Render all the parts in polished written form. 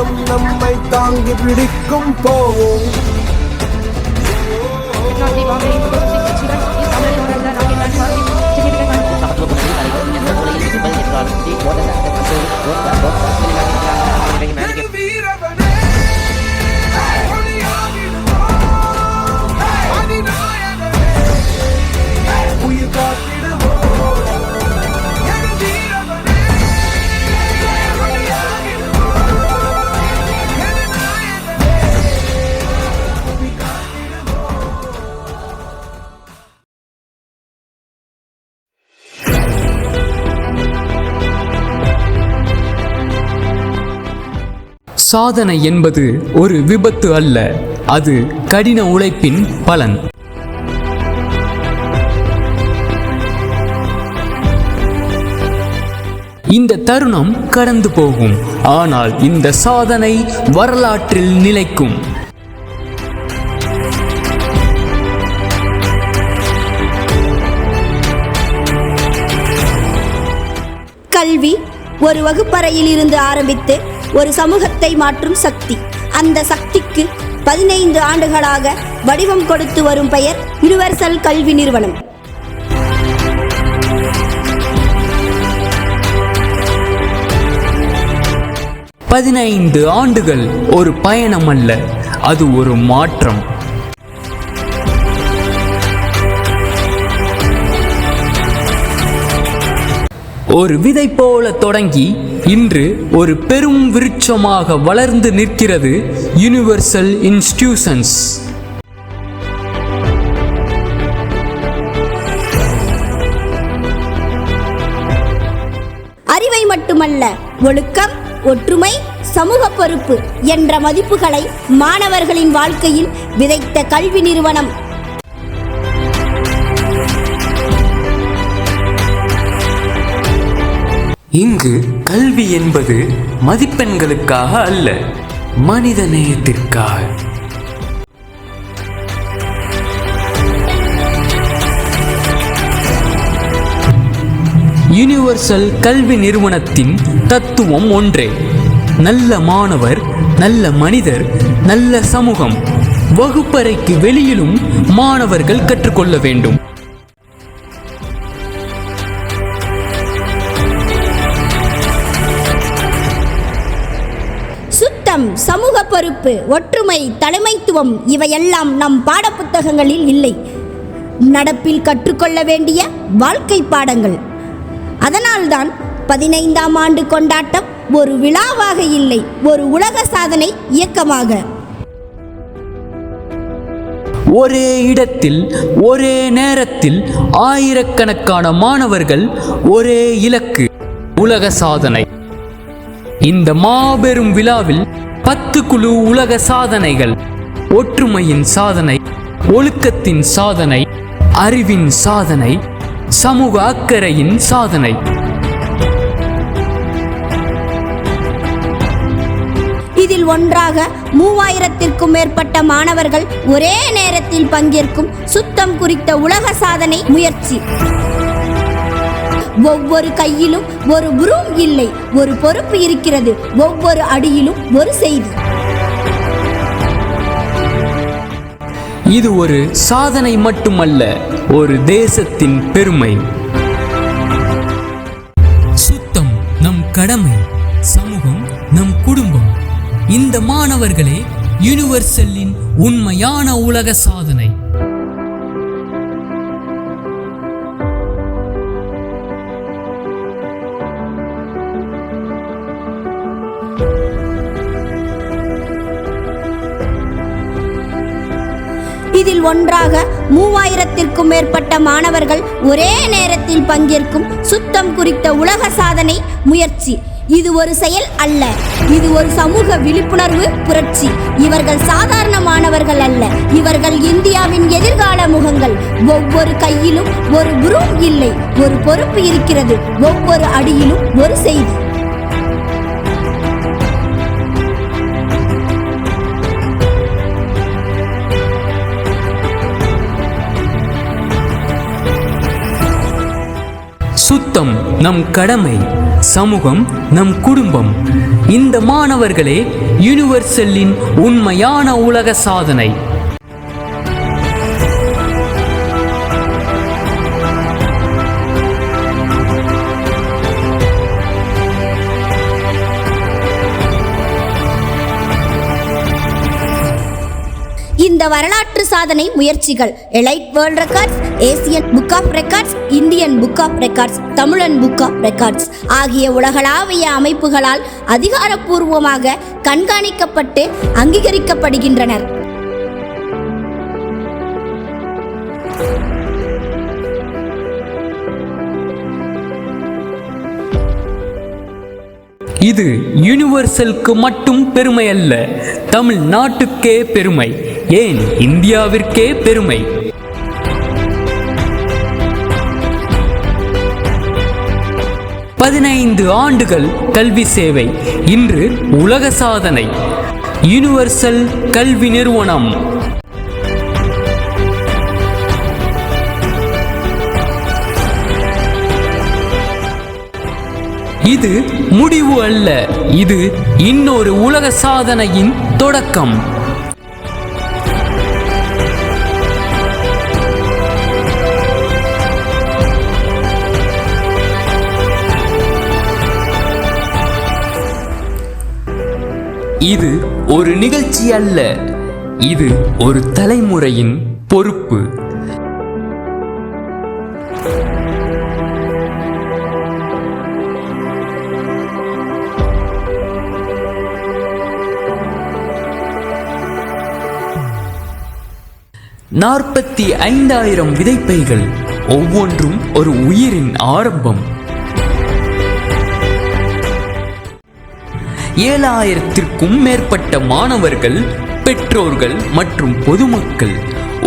காலம் நம்மை தாங்கி பிடிக்கும் போவோம். சாதனை என்பது ஒரு விபத்து அல்ல, அது கடின உழைப்பின் பலன். இந்த தருணம் கடந்து போகும், ஆனால் இந்த சாதனை வரலாற்றில் நிலைக்கும். கல்வி ஒரு வகுப்பறையில் இருந்து ஆரம்பித்து ஒரு சமூகத்தை மாற்றும் சக்தி. அந்த சக்திக்கு 15 ஆண்டுகளாக வடிவம் கொடுத்து வரும் பெயர் யுனிவர்சல் கல்வி நிறுவனம். பதினைந்து ஆண்டுகள் ஒரு பயணம் அல்ல, அது ஒரு மாற்றம். ஒரு விதை போல தொடங்கி இன்று ஒரு பெரும் விருட்சமாக வளர்ந்து நிற்கிறது யுனிவர்சல் இன்ஸ்டிடியூஷன்ஸ். அறிவை மட்டுமல்ல, ஒழுக்கம், ஒற்றுமை, சமூக பொறுப்பு என்ற மதிப்புகளை மாணவர்களின் வாழ்க்கையில் விதைத்த கல்வி நிறுவனம். இங்கு கல்வி என்பது மதிப்பெண்களுக்காக அல்ல, மனித நேயத்திற்காக. யுனிவர்சல் கல்வி நிறுவனத்தின் தத்துவம் ஒன்றே: நல்ல மாணவர், நல்ல மனிதர், நல்ல சமூகம். வகுப்பறைக்கு வெளியிலும் மாணவர்கள் கற்றுக்கொள்ள வேண்டும். சமூக பொறுப்பு, ஒற்றுமை, தலைமைத்துவம் இவையெல்லாம் நம் பாடப்புத்தகங்களில் இல்லை, நடப்பில் கற்றுக்கொள்ள வேண்டிய வாழ்க்கை பாடங்கள். அதனால்தான் 15ஆம் ஆண்டு கொண்டாட்டம் ஒரு விழாவாக இல்லை, ஒரு உலக சாதனை இயக்கமாக. ஒரே இடத்தில் ஒரே நேரத்தில் ஆயிரக்கணக்கான மாணவர்கள், ஒரே இலக்கு, உலக சாதனை. இந்த மாபெரும் விழாவில் 10 குழு உலக சாதனைகள்: ஒற்றுமையின் சாதனை, ஒழுக்கத்தின் சாதனை, அறிவின் சாதனை, சமூக அக்கறையின் சாதனை. இதில் ஒன்றாக 3000த்திற்கும் மேற்பட்ட மாணவர்கள் ஒரே நேரத்தில் பங்கேற்கும் சுத்தம் குறித்த உலக சாதனை முயற்சி. ஒவ்வொரு கையிலும் ஒரு புரூம் இல்லை, ஒரு பொறுப்பு இருக்கிறது. ஒவ்வொரு அடியிலும் ஒரு செய்தி. இது ஒரு சாதனை மட்டுமல்ல, ஒரு தேசத்தின் பெருமை. சுத்தம் நம் கடமை, சமூகம் நம் குடும்பம். இந்த மாணவர்களே யுனிவர்சலின் உண்மையான உலக சாதனை. இதில் ஒன்றாக 3000த்திற்கும் மேற்பட்ட மாணவர்கள் ஒரே நேரத்தில் பங்கேற்கும் சுத்தம் குறித்த உலக சாதனை முயற்சி. இது ஒரு செயல் அல்ல, இது ஒரு சமூக விழிப்புணர்வு புரட்சி. இவர்கள் சாதாரண மாணவர்கள் அல்ல, இவர்கள் இந்தியாவின் எதிர்கால முகங்கள். ஒவ்வொரு கையிலும் ஒரு புரூம் இல்லை, ஒரு பொறுப்பு இருக்கிறது. ஒவ்வொரு அடியிலும் ஒரு செய்தி. சுத்தம் நம் கடமை, சமூகம் நம் குடும்பம். இந்த மாணவர்களே யுனிவர்சலின் உண்மையான உலக சாதனை. இந்த வரலாற்று சாதனை முயற்சிகள் Elite World Records, Asian Book of Records, Indian Book of Records, Tamilan Book of Records ஆகிய உலகளாவிய அமைப்புகளால் அதிகாரப்பூர்வமாக கண்காணிக்கப்பட்டு அங்கீகரிக்கப்படுகின்றனர். இது யுனிவர்சலுக்கு மட்டும் பெருமை அல்ல, தமிழ்நாட்டுக்கே பெருமை, ஏன் இந்தியாவிற்கே பெருமை. பதினைந்து ஆண்டுகள் கல்வி சேவை, இன்று உலக சாதனை. யுனிவர்சல் கல்வி நிறுவனம். இது முடிவு அல்ல, இது இன்னொரு உலக சாதனையின் தொடக்கம். இது ஒரு நிகழ்ச்சி அல்ல, இது ஒரு தலைமுறையின் பொறுப்பு. நாற்பத்தி 5,000 விதைப்பைகள், ஒவ்வொன்றும் ஒரு உயிரின் ஆரம்பம். 7,000த்திற்கும் மேற்பட்ட மாணவர்கள், பெற்றோர்கள் மற்றும் பொதுமக்கள்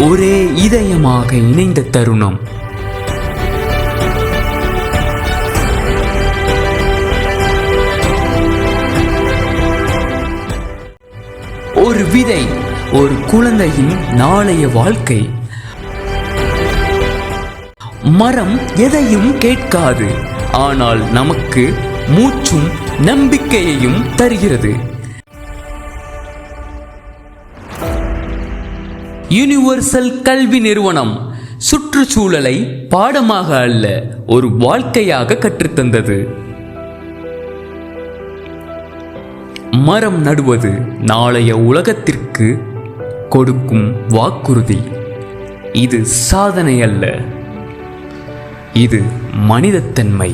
ஒரே இதயமாக இணைந்த தருணம். ஒரு விதை, ஒரு குழந்தையின் நாளைய வாழ்க்கை. மரம் எதையும் கேட்காது, ஆனால் நமக்கு மூச்சும் நம்பிக்கையையும் தருகிறது. யுனிவர்சல் கல்வி நிறுவனம் சுற்றுச்சூழலை பாடமாக அல்ல, ஒரு வாழ்க்கையாக கற்றுத்தந்தது. மரம் நடுவது நாளைய உலகத்திற்கு கொடுக்கும் வாக்குறுதி. இது சாதனை அல்ல, இது மனிதத்தன்மை.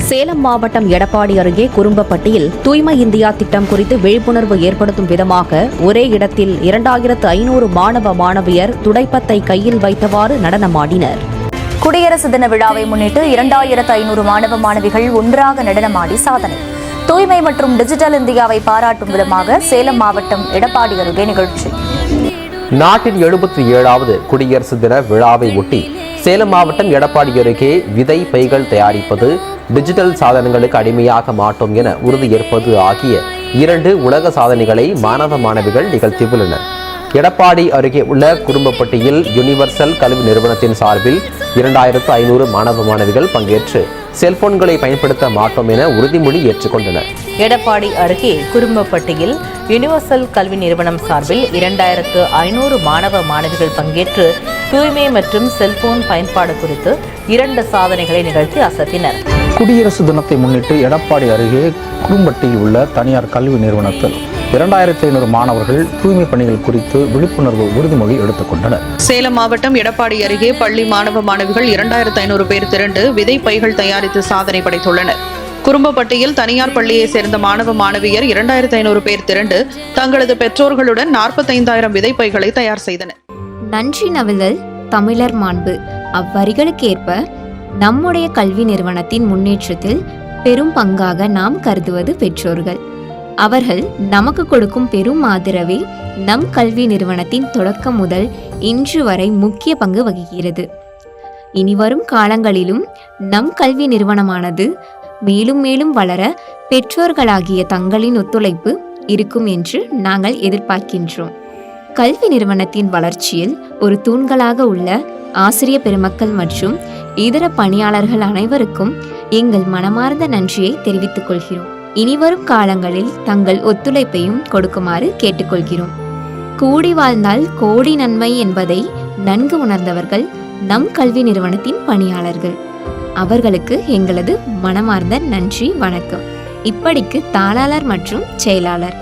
சேலம் மாவட்டம் எடப்பாடி அருகே குறும்பப்பட்டியில் தூய்மை இந்தியா திட்டம் குறித்து விழிப்புணர்வு ஏற்படுத்தும் விதமாக ஒரே இடத்தில் 2500 மாணவ மாணவியர் துடைப்பத்தை கையில் வைத்தவாறு நடனமாடினர். குடியரசு தின விழாவை முன்னிட்டு 2500 மாணவ மாணவிகள் ஒன்றாக நடனமாடி சாதனை. தூய்மை மற்றும் டிஜிட்டல் இந்தியாவை பாராட்டும் விதமாக சேலம் மாவட்டம் எடப்பாடி அருகே நிகழ்ச்சி. நாட்டின் 77வது குடியரசு தின விழாவை ஒட்டி சேலம் மாவட்டம் எடப்பாடி அருகே விதை பைகள் தயாரிப்பது, டிஜிட்டல் சாதனங்களுக்கு அடிமையாக மாட்டோம் என உறுதியேற்பது ஆகிய 2 உலக சாதனைகளை மாணவ மாணவிகள் நிகழ்த்தியுள்ளனர். எடப்பாடி அருகே உள்ள குறும்பப்பட்டியில் யுனிவர்சல் கல்வி நிறுவனத்தின் சார்பில் 2500 மாணவ மாணவிகள் பங்கேற்று செல்போன்களை பயன்படுத்த மாட்டோம் என உறுதிமொழி ஏற்றுக்கொண்டனர். எடப்பாடி அருகே குறும்பப்பட்டியில் யுனிவர்சல் கல்வி நிறுவனம் சார்பில் 2500 மாணவ மாணவிகள் பங்கேற்று தூய்மை மற்றும் செல்போன் பயன்பாடு குறித்து 2 சாதனைகளை நிகழ்த்தி அசத்தினர். குடியரசு தினத்தை முன்னிட்டு எடப்பாடி அருகே குறும்பட்டியில் உள்ள தனியார் கல்வி நிறுவனத்தில் 2500 மாணவர்கள் தூய்மை பணிகள் குறித்து விழிப்புணர்வு உறுதிமொழி எடுத்துக் கொண்டனர். சேலம் மாவட்டம் எடப்பாடி அருகே பள்ளி மாணவ மாணவிகள் 2500 பேர் திரண்டு விதை பைகள் தயாரித்து சாதனை படைத்துள்ளனர். குறும்பப்பட்டியில் தனியார் பள்ளியை சேர்ந்த மாணவ மாணவியர் 2500 பேர் திரண்டு தங்களது பெற்றோர்களுடன் 45,000 விதை பைகளை தயார் செய்தனர். நன்றி நவிழல் தமிழர் மாண்பு. அவ்வரிகளுக்கேற்ப நம்முடைய கல்வி நிறுவனத்தின் முன்னேற்றத்தில் பெரும் பங்காக நாம் கருதுவது பெற்றோர்கள். அவர்கள் நமக்கு கொடுக்கும் பெரும் ஆதரவே நம் கல்வி நிறுவனத்தின் தொடக்கம் முதல் இன்று வரை முக்கிய பங்கு வகிக்கிறது. இனிவரும் காலங்களிலும் நம் கல்வி நிறுவனமானது மேலும் மேலும் வளர பெற்றோர்களாகிய தங்களின் ஒத்துழைப்பு இருக்கும் என்று நாங்கள் எதிர்பார்க்கின்றோம். கல்வி நிறுவனத்தின் வளர்ச்சியில் ஒரு தூண்களாக உள்ள ஆசிரிய பெருமக்கள் மற்றும் இதர பணியாளர்கள் அனைவருக்கும் எங்கள் மனமார்ந்த நன்றியை தெரிவித்துக் கொள்கிறோம். இனிவரும் காலங்களில் தங்கள் ஒத்துழைப்பையும் கொடுக்குமாறு கேட்டுக்கொள்கிறோம். கூடி வாழ்ந்தால் கோடி நன்மை என்பதை நன்கு உணர்ந்தவர்கள் நம் கல்வி நிறுவனத்தின் பணியாளர்கள். அவர்களுக்கு எங்களது மனமார்ந்த நன்றி, வணக்கம். இப்படிக்கு தாளாளர் மற்றும் செயலாளர்.